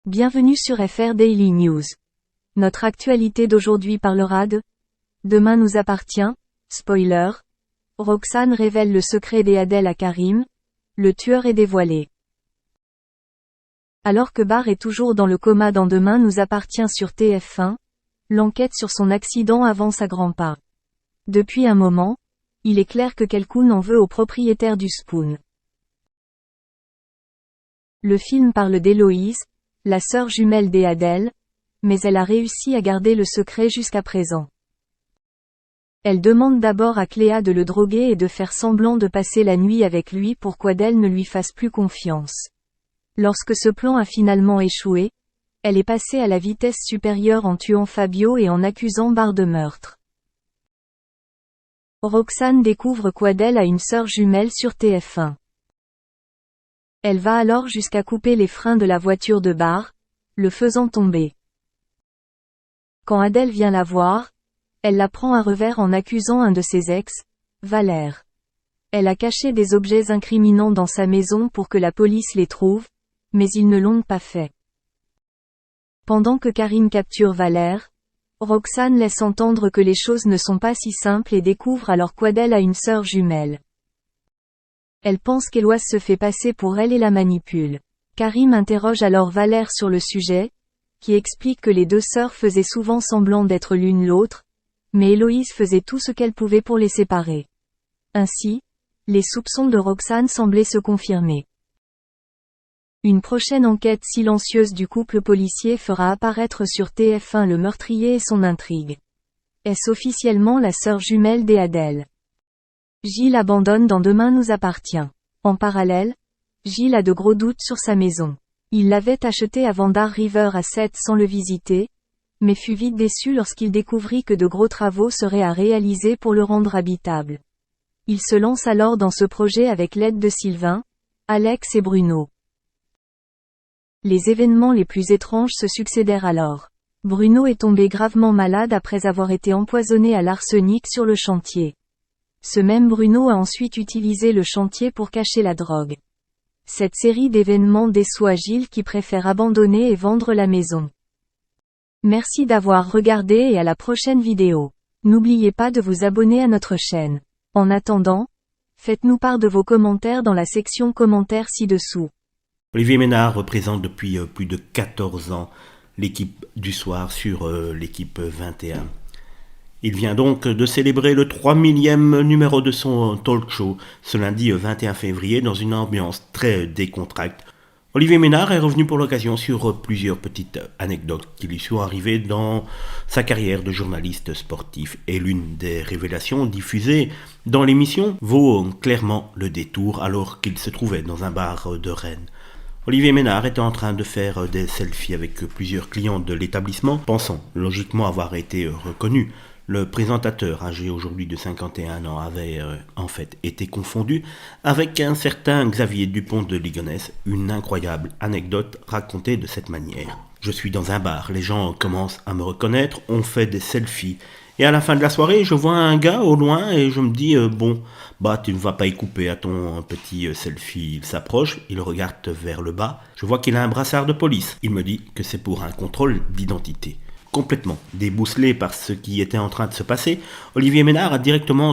Bienvenue sur FR Daily News. Notre actualité d'aujourd'hui parlera de Demain nous appartient, spoiler. Roxane révèle le secret d'Adèle à Karim. Le tueur est dévoilé. Alors que Barr est toujours dans le coma dans Demain nous appartient sur TF1, l'enquête sur son accident avance à grands pas. Depuis un moment, il est clair que Kalkoun en veut au propriétaire du Spoon. Le film parle d'Héloïse, la sœur jumelle d'Adèle, mais elle a réussi à garder le secret jusqu'à présent. Elle demande d'abord à Cléa de le droguer et de faire semblant de passer la nuit avec lui pour qu'Adèle ne lui fasse plus confiance. Lorsque ce plan a finalement échoué, elle est passée à la vitesse supérieure en tuant Fabio et en accusant Barr de meurtre. Roxane découvre qu'Adèle a une sœur jumelle sur TF1. Elle va alors jusqu'à couper les freins de la voiture de Barr, le faisant tomber. Quand Adèle vient la voir, elle la prend à revers en accusant un de ses ex, Valère. Elle a caché des objets incriminants dans sa maison pour que la police les trouve, mais ils ne l'ont pas fait. Pendant que Karim capture Valère, Roxane laisse entendre que les choses ne sont pas si simples et découvre alors qu'Adèle a une sœur jumelle. Elle pense qu'Héloïse se fait passer pour elle et la manipule. Karim interroge alors Valère sur le sujet, qui explique que les deux sœurs faisaient souvent semblant d'être l'une l'autre, mais Héloïse faisait tout ce qu'elle pouvait pour les séparer. Ainsi, les soupçons de Roxane semblaient se confirmer. Une prochaine enquête silencieuse du couple policier fera apparaître sur TF1 le meurtrier et son intrigue. Est-ce officiellement la sœur jumelle d'Adèle? Gilles abandonne dans Demain nous appartient. En parallèle, Gilles a de gros doutes sur sa maison. Il l'avait achetée à Vandar River à 7 sans le visiter, mais fut vite déçu lorsqu'il découvrit que de gros travaux seraient à réaliser pour le rendre habitable. Il se lance alors dans ce projet avec l'aide de Sylvain, Alex et Bruno. Les événements les plus étranges se succédèrent alors. Bruno est tombé gravement malade après avoir été empoisonné à l'arsenic sur le chantier. Ce même Bruno a ensuite utilisé le chantier pour cacher la drogue. Cette série d'événements déçoit Gilles qui préfère abandonner et vendre la maison. Merci d'avoir regardé et à la prochaine vidéo. N'oubliez pas de vous abonner à notre chaîne. En attendant, faites-nous part de vos commentaires dans la section commentaires ci-dessous. Olivier Ménard représente depuis plus de 14 ans l'équipe du soir sur l'équipe 21. Il vient donc de célébrer le 3 millième numéro de son talk show ce lundi 21 février dans une ambiance très décontractée. Olivier Ménard est revenu pour l'occasion sur plusieurs petites anecdotes qui lui sont arrivées dans sa carrière de journaliste sportif. Et l'une des révélations diffusées dans l'émission vaut clairement le détour alors qu'il se trouvait dans un bar de Rennes. Olivier Ménard était en train de faire des selfies avec plusieurs clients de l'établissement, pensant logiquement avoir été reconnu. Le présentateur, âgé aujourd'hui de 51 ans, avait en fait été confondu avec un certain Xavier Dupont de Ligonnès, une incroyable anecdote racontée de cette manière. Je suis dans un bar, les gens commencent à me reconnaître, on fait des selfies. Et à la fin de la soirée, je vois un gars au loin et je me dis tu ne vas pas y couper à ton petit selfie. Il s'approche, il regarde vers le bas, je vois qu'il a un brassard de police. Il me dit que c'est pour un contrôle d'identité. Complètement débousselé par ce qui était en train de se passer, Olivier Ménard a directement